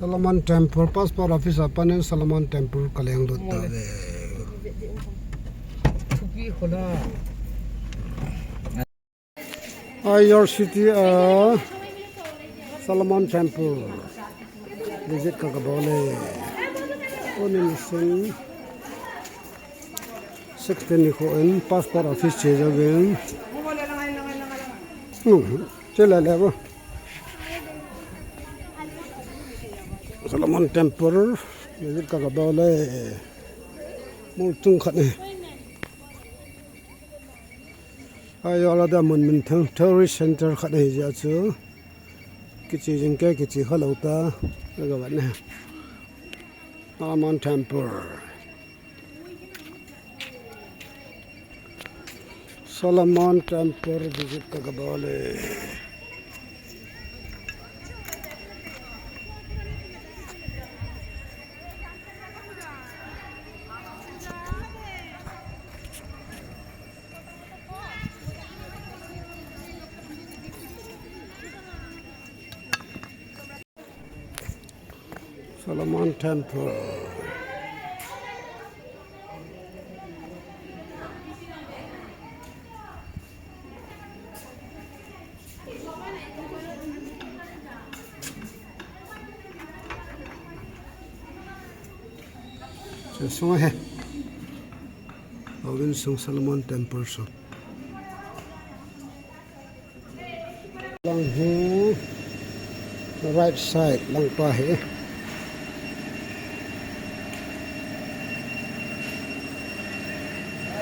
Solomon Temple passport office apan Solomon Temple kaleng lut ta ve Thupi khola your city Solomon Temple visit ka bole onin sin 16 ni ko en passport office che jagen chela lebo Solomon Temple visit ka bole multung khat ni ayo la da mun min thang tourist center khat ni ja chu kichi jing ke kichi khalauta ga ban na Solomon Temple Solomon Temple visit ka bole Solomon Temple so he Awin sung Solomon Temple so lang he the right side lang pa he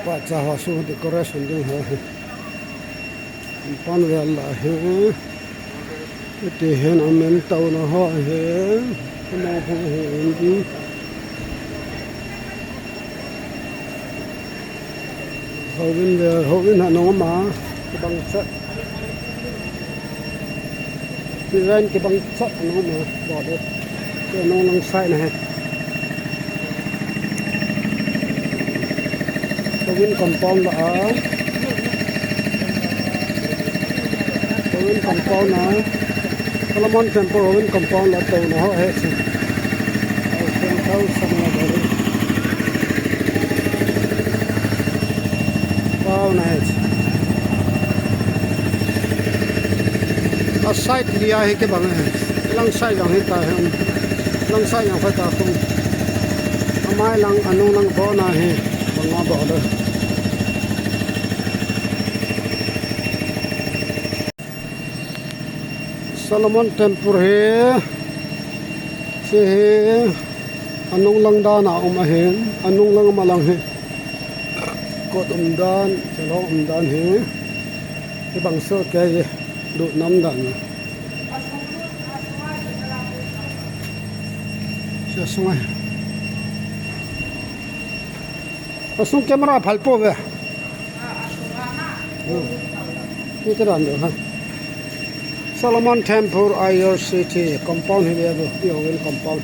pa cha ho su decoration ding he pan ve la he te hen amen tau na ho he na ho he Howin no ma ke bang sat Piran ke bang sat no ma bo de ke no lang sai na he Howin compound la Howin compound na Solomon Temple Howin compound la to na ho he Howin sa na bo Wow, nice. Side liya hai ke bang hai. Lang side lang hai ta hai. Lang side yang phai ta tung. Amai lang anung lang bo na hai. Banga bo le. Solomon Temple hai. Se anung lang da na hai. Anung lang malang hai. Kot dan celong dan he ke bangsa ke du nam dan sia sungai asung kamera phalpo ve ni teran do ha Solomon Temple Ayer City compound he ve yo compound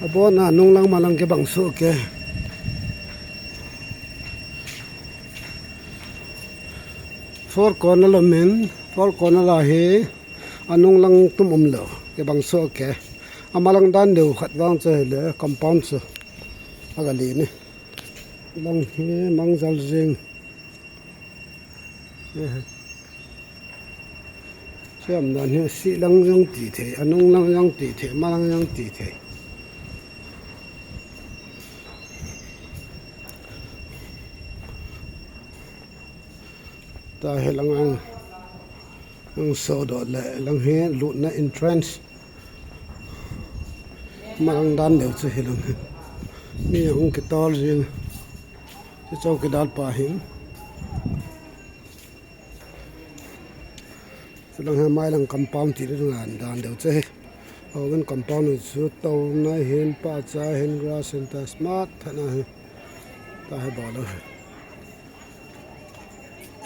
Abo na nung lang malang ke bangso ke four corner lo men four corner la he anung lang tum lo ke bangso ke amalang dan deu khat wang che le compound so agali ni lang he mangjal jing siam dan he si lang yang ti the anung lang yang ti the malang yang ti the ta he lang ang so do le lang he lut na entrance marang dan deu che he lang ni ang ke tol jing che chau ke dal pa hin so lang ha mai lang compound ti de ngan dan deu che Owen compound chu to na hen pa cha hen grass center smart thana he ta he bolo he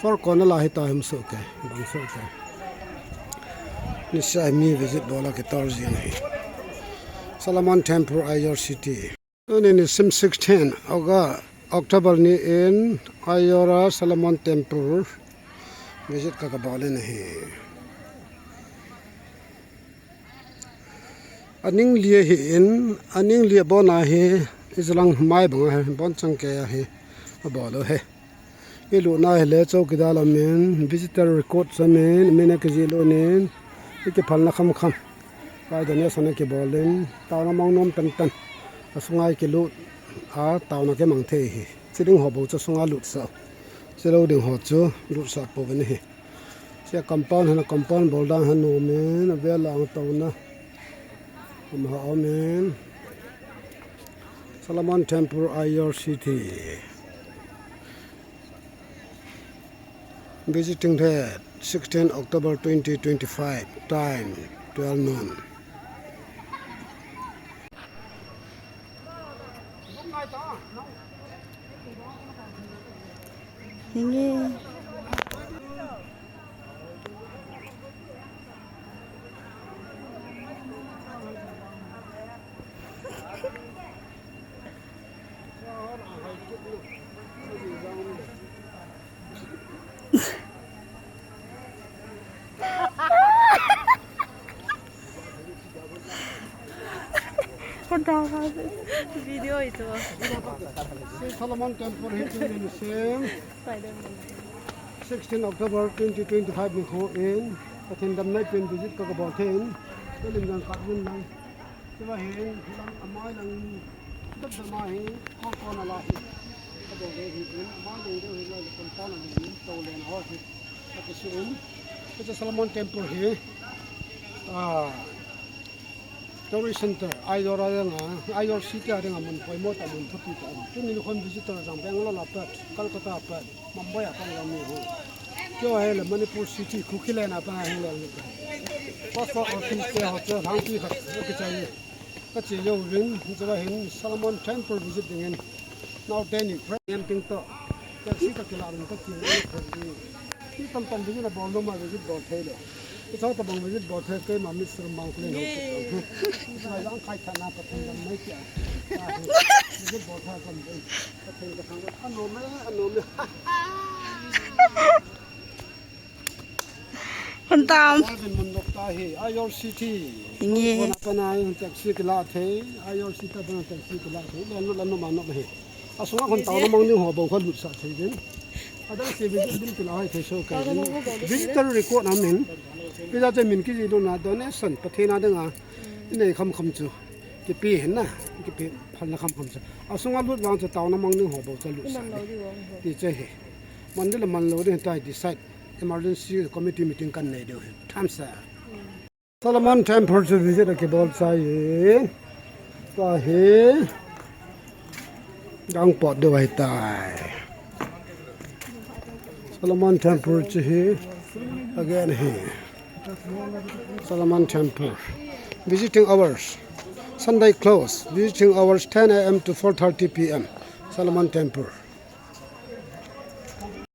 for corner la he ta him so ke bang so ke นี่ใช่มี visit บอลาเกตอร์ซิงSolomon Temple Ayor City นี่Sim 16เอาก็ October นี้เอง Ayora Solomon Temple visit ก็บอลนี่อันนี้เลียเห็นอันนี้เลียบอลนะเฮอิสลังไม่บังเฮบอลจังเกยเฮบอลเฮอีลูน่าเฮเลโจกิดาลามิน visitor record สมินมินกจิโลนินอีกพันละคำไปเดี๋ยวนี้สนกบอลเล่นตาวน้ำมังน้ำตันสงายกิลุตาวนักมังเทหิสิ่งหัวบุจะสงายลุดสาวสิ่งเราดึงหัวจูลุดสาวปวินหิเสียคำปอนหันคำปอนบอลดังหันโนเมนเวลาตาวนะมหาอเมน Solomon Temple Ayor City visiting date 16 October 2025 time 12 noon Hingi. Kontak video itu. Solomon Temple hitting in the same 16 October 2025 ni ko in patin dam nai pen visit ka ba then ko lim gang ka bun lang ti ba hen lang amai lang dab dam mai ko na la hi ka bo ge hi in amai le de hi la kon ta na ni to le na ho hi ka ke sin ko Solomon Temple hi Tourist Center Ayora nga Ayor City nga mun poi mo ta mun thupi ta tu ni kon visitor jang Bangalore la pat Kolkata pat Mumbai apa ngam ni ho kyo hai la Manipur City Khukile na pa hai la passport office se ho cha thang ti khat ke chai ka chi yo rin je ba hin Solomon Temple visit dengan now then you pray ting to ka si ka kila rin ka chi ni tam tam bi na bol no ma visit bol thai lo It's all about visit bot hai ke mami sir mangkle no sai lang khai thana pathan dam mai kya visit bot ha kam dei pathan ka thang ano me Kontam. Marvin Mundok ta hi Ayor City Hingi. Kona panai taxi kila the Ayor City bana taxi kila the lanu lanu manok he aswa kon taw namang ni ho bo khan lut sa thei den ada se visit din kila hai the show ka visitor record amen bây giờ mình cái gì đâu là donation bắt thế nào đó à này không chứ cái pi hiện na cái pi phần là không chứ à xong rồi lúc vào cho tàu nó mang những hộp bột cho lụt sạch thì chơi hết mình đây là mình lâu đến tại decide emergency committee meeting cần này được tham gia Solomon Temple to visit cái ball sai và he đang bọt được vậy tại Solomon Temple chứ he again here Solomon Temple visiting hours Sunday close visiting hours 10 a.m. to 4:30 p.m. Solomon Temple